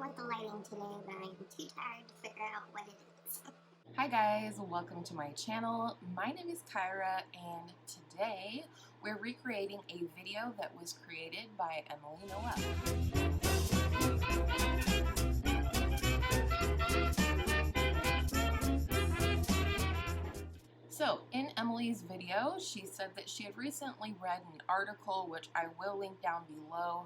like the lighting today, but I'm too tired to figure out what it is. Hi guys, welcome to my channel. My name is Kyra, and today we're recreating a video that was created by Emily Noel. So in Emily's video, she said that she had recently read an article, which I will link down below,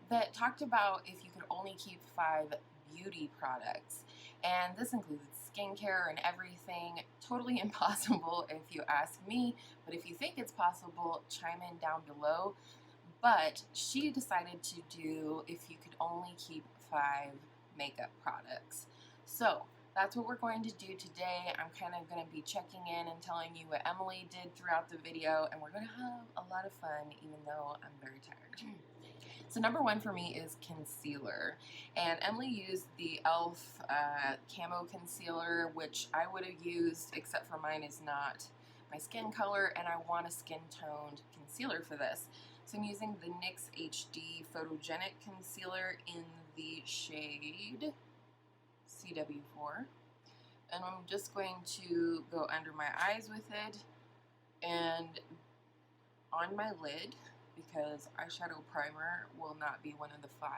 that talked about if you could only keep 5 beauty products. And this includes skincare and everything. Totally impossible if you ask me, but if you think it's possible, chime in down below. But she decided to do if you could only keep 5 makeup products. So that's what we're going to do today. I'm kind of going to be checking in and telling you what Emily did throughout the video, and we're going to have a lot of fun even though I'm very tired. So number 1 for me is concealer, and Emily used the e.l.f. Camo Concealer, which I would have used, except for mine is not my skin color, and I want a skin-toned concealer for this. So I'm using the NYX HD Photogenic Concealer in the shade CW4, and I'm just going to go under my eyes with it and on my lid, because eyeshadow primer will not be one of the 5.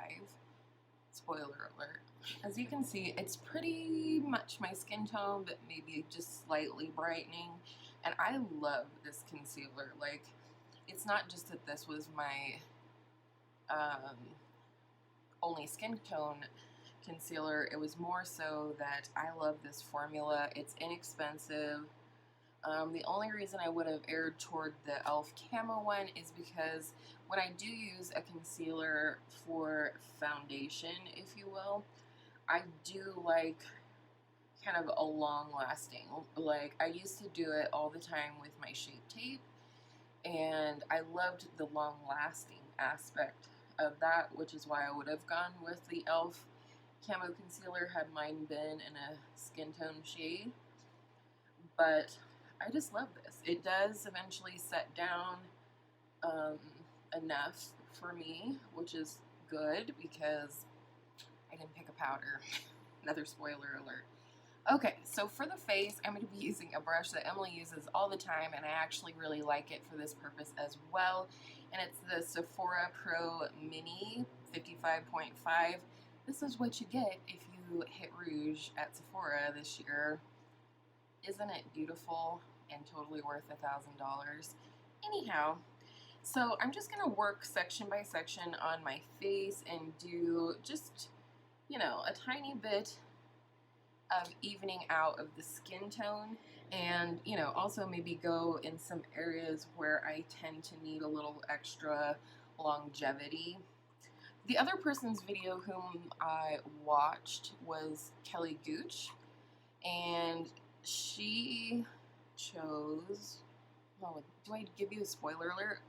Spoiler alert. As you can see, it's pretty much my skin tone, but maybe just slightly brightening, and I love this concealer. Like, it's not just that this was my only skin tone concealer, it was more so that I love this formula. It's inexpensive. The only reason I would have erred toward the e.l.f. Camo one is because when I do use a concealer for foundation, if you will, I do like kind of a long lasting. Like, I used to do it all the time with my Shape Tape, and I loved the long lasting aspect of that, which is why I would have gone with the e.l.f. Camo Concealer had mine been in a skin tone shade. But I just love this. It does eventually set down enough for me, which is good because I didn't pick a powder. Another spoiler alert. Okay, so for the face, I'm going to be using a brush that Emily uses all the time, and I actually really like it for this purpose as well. And it's the Sephora Pro Mini 55.5. This is what you get if you hit Rouge at Sephora this year. Isn't it beautiful and totally worth $1,000? Anyhow, so I'm just going to work section by section on my face and do just, you know, a tiny bit of evening out of the skin tone, and, you know, also maybe go in some areas where I tend to need a little extra longevity. The other person's video whom I watched was Kelly Gooch, and she chose, oh, do I give you a spoiler alert?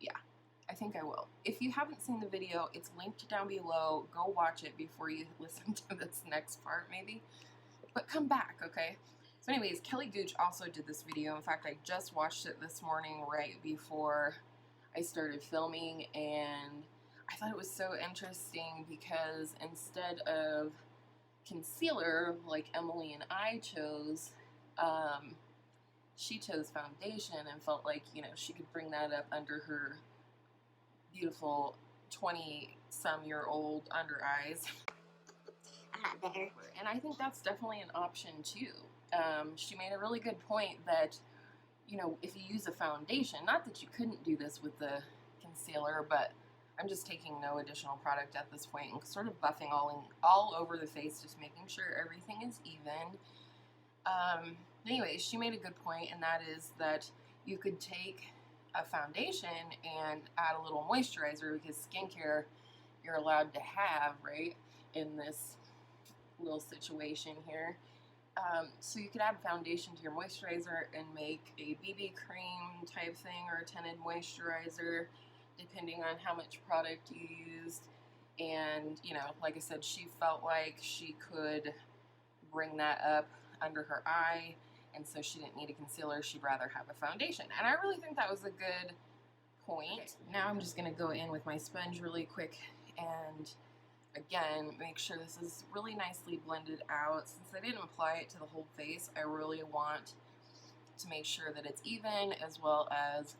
Yeah, I think I will. If you haven't seen the video, it's linked down below. Go watch it before you listen to this next part, maybe. But come back, okay? So anyways, Kelly Gooch also did this video. In fact, I just watched it this morning right before I started filming, and I thought it was so interesting because instead of concealer like Emily and I chose, she chose foundation and felt like, you know, she could bring that up under her beautiful 20-some-year-old under eyes. I'm not bitter. And I think that's definitely an option too. She made a really good point that, you know, if you use a foundation, not that you couldn't do this with the concealer, but I'm just taking no additional product at this point and sort of buffing all over the face, just making sure everything is even. Anyways, she made a good point, and that is that you could take a foundation and add a little moisturizer, because skincare you're allowed to have, right, in this little situation here. So you could add foundation to your moisturizer and make a BB cream type thing or a tinted moisturizer, depending on how much product you used. And, you know, like I said, she felt like she could bring that up under her eye, and so she didn't need a concealer, she'd rather have a foundation. And I really think that was a good point. Okay, now I'm just going to go in with my sponge really quick and again, make sure this is really nicely blended out. Since I didn't apply it to the whole face, I really want to make sure that it's even, as well as,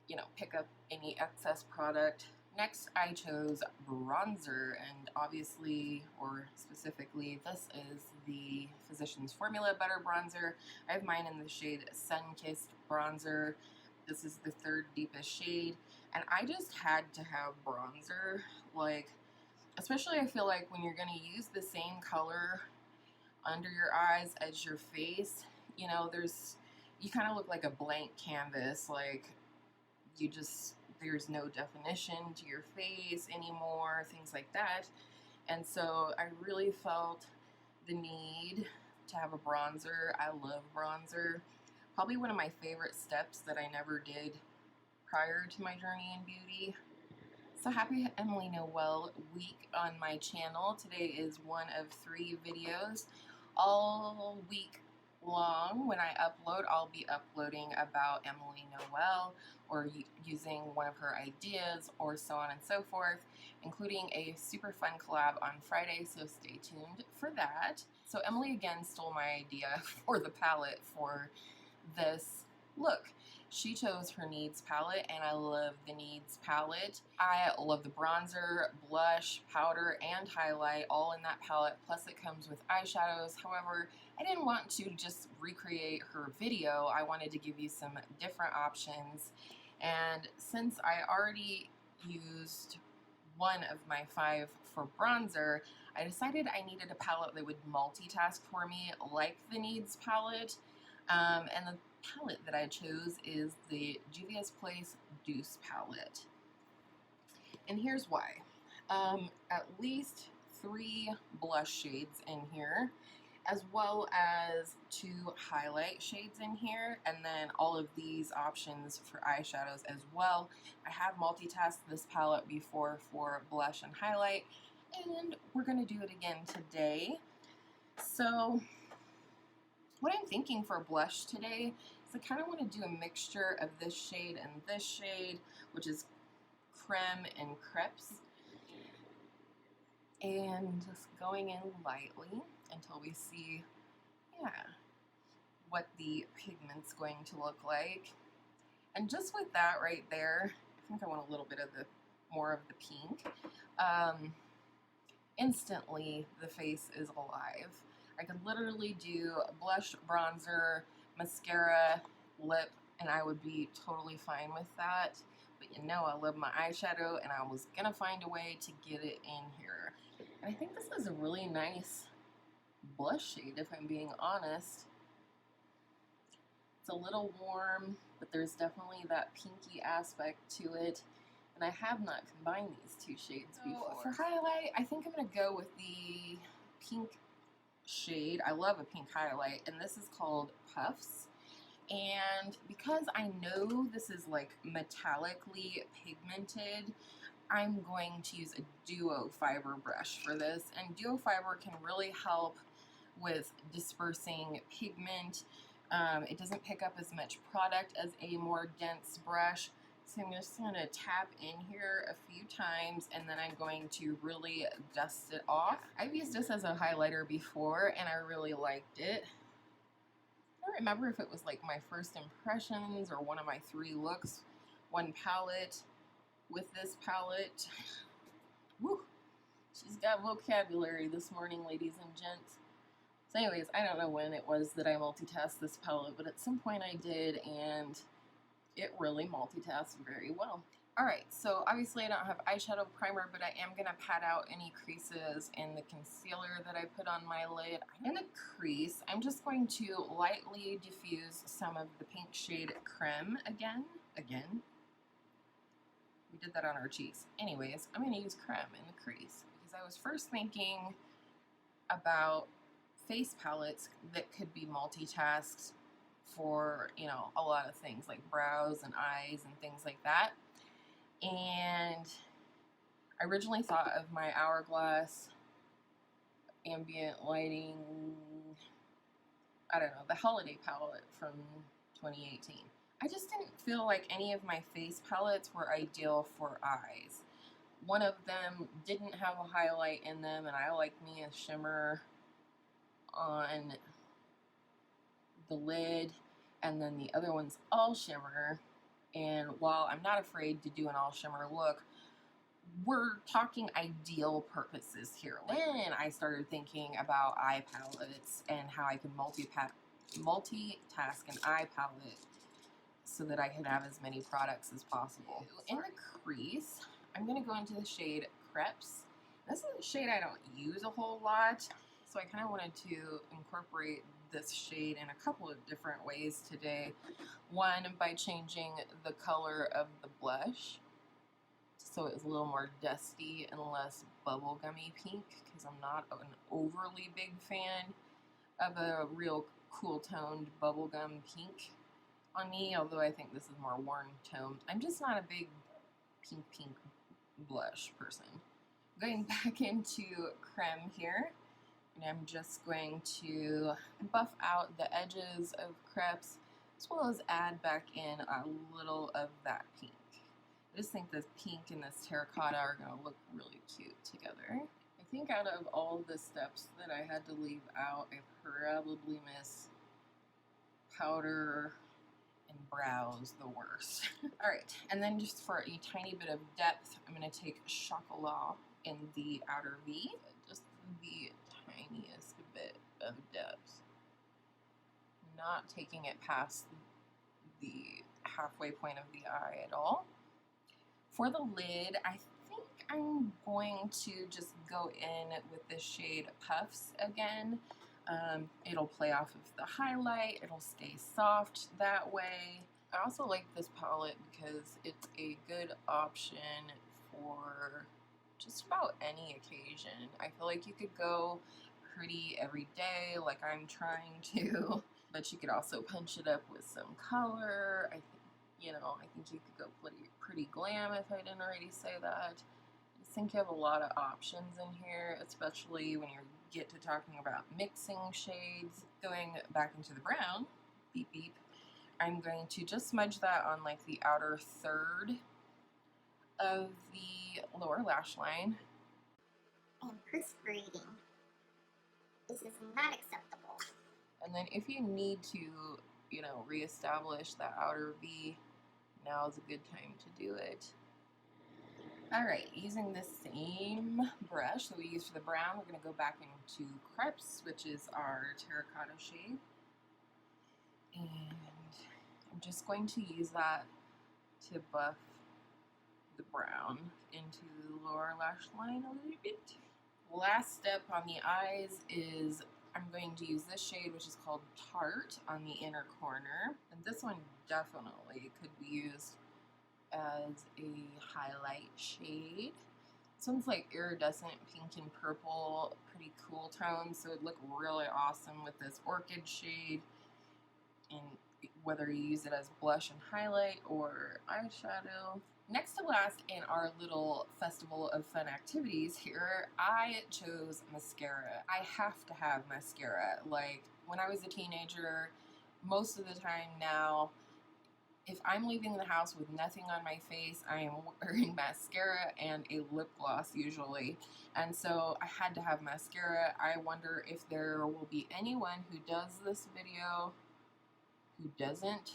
you know, pick up any excess product. Next, I chose bronzer, and obviously, or specifically, this is the Physicians Formula Butter Bronzer. I have mine in the shade Sunkissed Bronzer. This is the third deepest shade, and I just had to have bronzer. Like, especially I feel like when you're going to use the same color under your eyes as your face, you know, you kind of look like a blank canvas. Like, there's no definition to your face anymore, things like that. And so I really felt the need to have a bronzer. I love bronzer. Probably one of my favorite steps that I never did prior to my journey in beauty. So happy Emily Noel week on my channel. Today is one of 3 videos. All week long, when I upload, I'll be uploading about Emily Noel, or using one of her ideas, or so on and so forth, including a super fun collab on Friday, so stay tuned for that. So Emily again stole my idea for the palette for this look. She chose her Needs palette, and I love the Needs palette. I love the bronzer, blush, powder, and highlight all in that palette, plus it comes with eyeshadows. However, I didn't want to just recreate her video. I wanted to give you some different options, and since I already used one of my 5 for bronzer, I decided I needed a palette that would multitask for me, like the Needs palette. And the palette that I chose is the Juvia's Place Douce palette. And here's why. At least 3 blush shades in here, as well as 2 highlight shades in here, and then all of these options for eyeshadows as well. I have multitasked this palette before for blush and highlight, and we're going to do it again today. So what I'm thinking for blush today is I kind of want to do a mixture of this shade and this shade, which is Creme and Crepes, and just going in lightly until we see, what the pigment's going to look like. And just with that right there, I think I want a little bit of more of the pink. Instantly, the face is alive. I could literally do blush, bronzer, mascara, lip, and I would be totally fine with that. But you know, I love my eyeshadow, and I was gonna find a way to get it in here. And I think this is a really nice blush shade, if I'm being honest. It's a little warm, but there's definitely that pinky aspect to it. And I have not combined these 2 shades before. For highlight, I think I'm gonna go with the pink shade. I love a pink highlight, and this is called Puffs. And because I know this is like metallically pigmented, I'm going to use a duo fiber brush for this, and duo fiber can really help with dispersing pigment. It doesn't pick up as much product as a more dense brush. So I'm just going to tap in here a few times, and then I'm going to really dust it off. I've used this as a highlighter before, and I really liked it. I don't remember if it was like my first impressions or one of my 3 looks. One palette with this palette. Woo! She's got vocabulary this morning, ladies and gents. So anyways, I don't know when it was that I multitasked this palette, but at some point I did, and it really multitasks very well. Alright, so obviously I don't have eyeshadow primer, but I am going to pat out any creases in the concealer that I put on my lid. In the crease, I'm just going to lightly diffuse some of the pink shade Creme again. We did that on our cheeks. Anyways, I'm going to use Creme in the crease, because I was first thinking about face palettes that could be multitasked for, you know, a lot of things like brows and eyes and things like that. And I originally thought of my Hourglass ambient lighting, I don't know, the holiday palette from 2018. I just didn't feel like any of my face palettes were ideal for eyes. One of them didn't have a highlight in them, and I like me a shimmer on the lid, and then the other one's all shimmer. And while I'm not afraid to do an all shimmer look, we're talking ideal purposes here. Then I started thinking about eye palettes and how I can multitask an eye palette so that I can have as many products as possible. In the crease, I'm going to go into the shade Crepes. This is a shade I don't use a whole lot, so I kind of wanted to incorporate this shade in a couple of different ways today. One, by changing the color of the blush so it's a little more dusty and less bubblegummy pink, because I'm not an overly big fan of a real cool toned bubblegum pink on me, although I think this is more warm toned. I'm just not a big pink blush person. Going back into Creme here, and I'm just going to buff out the edges of Crepes as well as add back in a little of that pink. I just think this pink and this terracotta are going to look really cute together. I think out of all the steps that I had to leave out, I probably miss powder and brows the worst. Alright, and then just for a tiny bit of depth, I'm going to take Chocolat in the outer V, just the tiniest bit of depth. Not taking it past the halfway point of the eye at all. For the lid, I think I'm going to just go in with the shade Puffs again. It'll play off of the highlight, it'll stay soft that way. I also like this palette because it's a good option for just about any occasion. I feel like you could go pretty every day like I'm trying to, but you could also punch it up with some color. I think you could go pretty glam if I didn't already say that. I just think you have a lot of options in here, especially when you get to talking about mixing shades. Going back into the brown, beep beep, I'm going to just smudge that on like the outer third of the lower lash line. I'm perspiring. This is not acceptable. And then if you need to, reestablish that outer V, now is a good time to do it. Alright, using the same brush that we used for the brown, we're going to go back into Crepes, which is our terracotta shade. And I'm just going to use that to buff the brown into the lower lash line a little bit. Last step on the eyes is I'm going to use this shade, which is called Tart, on the inner corner. And this one definitely could be used as a highlight shade. This one's like iridescent pink and purple, pretty cool tones, so it'd look really awesome with this orchid shade. And whether you use it as blush and highlight or eyeshadow. Next to last in our little festival of fun activities here, I chose mascara. I have to have mascara. Like, when I was a teenager, most of the time now, if I'm leaving the house with nothing on my face, I am wearing mascara and a lip gloss usually. And so I had to have mascara. I wonder if there will be anyone who does this video who doesn't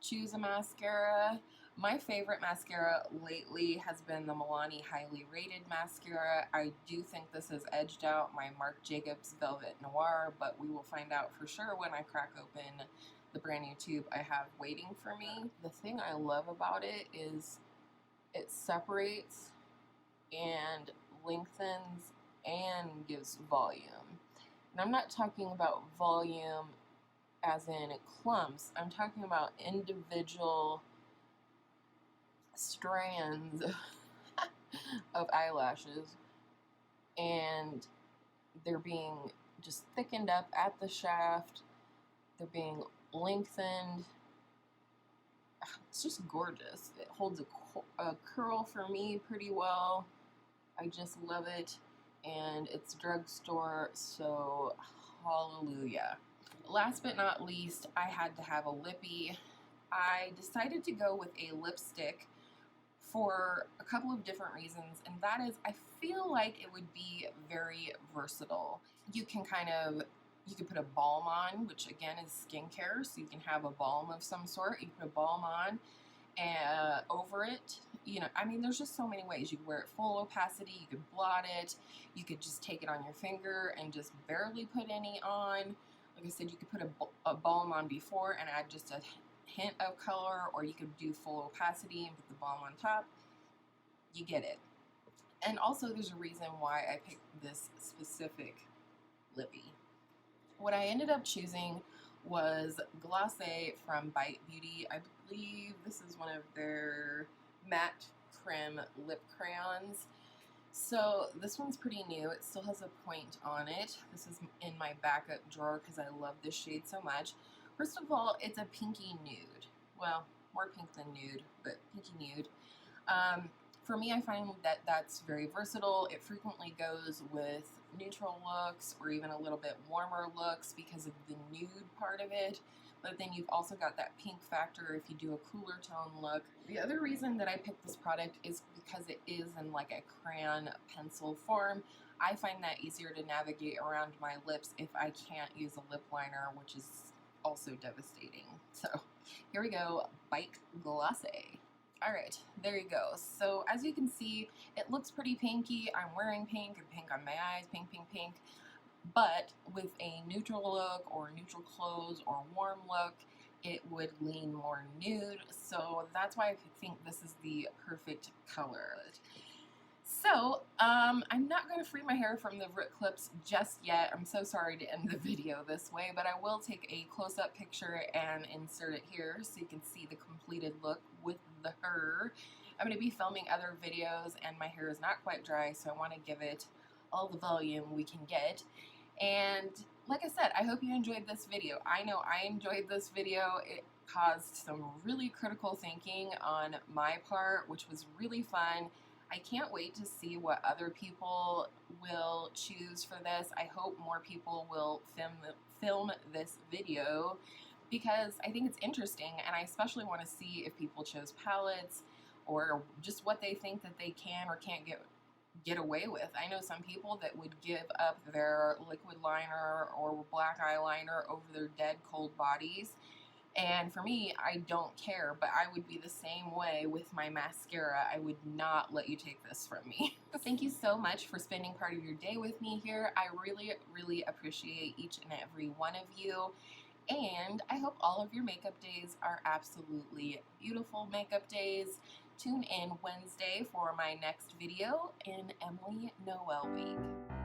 choose a mascara. My favorite mascara lately has been the Milani Highly Rated mascara. I do think this has edged out my Marc Jacobs Velvet Noir, but we will find out for sure when I crack open the brand new tube I have waiting for me. The thing I love about it is it separates and lengthens and gives volume. And I'm not talking about volume as in clumps. I'm talking about individual strands of eyelashes, and they're being just thickened up at the shaft. They're being lengthened. It's just gorgeous. It holds a curl for me pretty well. I just love it, and it's drugstore, so hallelujah. Last but not least, I had to have a lippy. I decided to go with a lipstick for a couple of different reasons, and that is I feel like it would be very versatile. You can you could put a balm on, which again is skincare, so you can have a balm of some sort. You put a balm on and over it. You know, I mean, there's just so many ways. You could wear it full opacity, you could blot it, you could just take it on your finger and just barely put any on. Like I said, you could put a balm on before and add just a hint of color, or you could do full opacity and put the balm on top. You get it. And also there's a reason why I picked this specific lippy. What I ended up choosing was Glacé from Bite Beauty. I believe this is one of their matte creme lip crayons. So this one's pretty new. It still has a point on it. This is in my backup drawer because I love this shade so much. First of all, it's a pinky nude. Well, more pink than nude, but pinky nude. For me, I find that that's very versatile. It frequently goes with neutral looks or even a little bit warmer looks because of the nude part of it. But then you've also got that pink factor if you do a cooler tone look. The other reason that I picked this product is because it is in like a crayon pencil form. I find that easier to navigate around my lips if I can't use a lip liner, which is also devastating. So here we go, Bite Glacé. All right, there you go. So as you can see, it looks pretty pinky. I'm wearing pink and pink on my eyes, pink, pink, pink. But with a neutral look or neutral clothes or warm look, it would lean more nude. So that's why I think this is the perfect color. So I'm not going to free my hair from the root clips just yet. I'm so sorry to end the video this way, but I will take a close-up picture and insert it here so you can see the completed look with the hair. I'm going to be filming other videos and my hair is not quite dry, so I want to give it all the volume we can get. And like I said, I hope you enjoyed this video. I know I enjoyed this video. It caused some really critical thinking on my part, which was really fun. I can't wait to see what other people will choose for this. I hope more people will film this video because I think it's interesting, and I especially want to see if people chose palettes or just what they think that they can or can't get away with. I know some people that would give up their liquid liner or black eyeliner over their dead cold bodies. And for me, I don't care, but I would be the same way with my mascara. I would not let you take this from me. Thank you so much for spending part of your day with me here. I really, really appreciate each and every one of you. And I hope all of your makeup days are absolutely beautiful makeup days. Tune in Wednesday for my next video in Emily Noel week.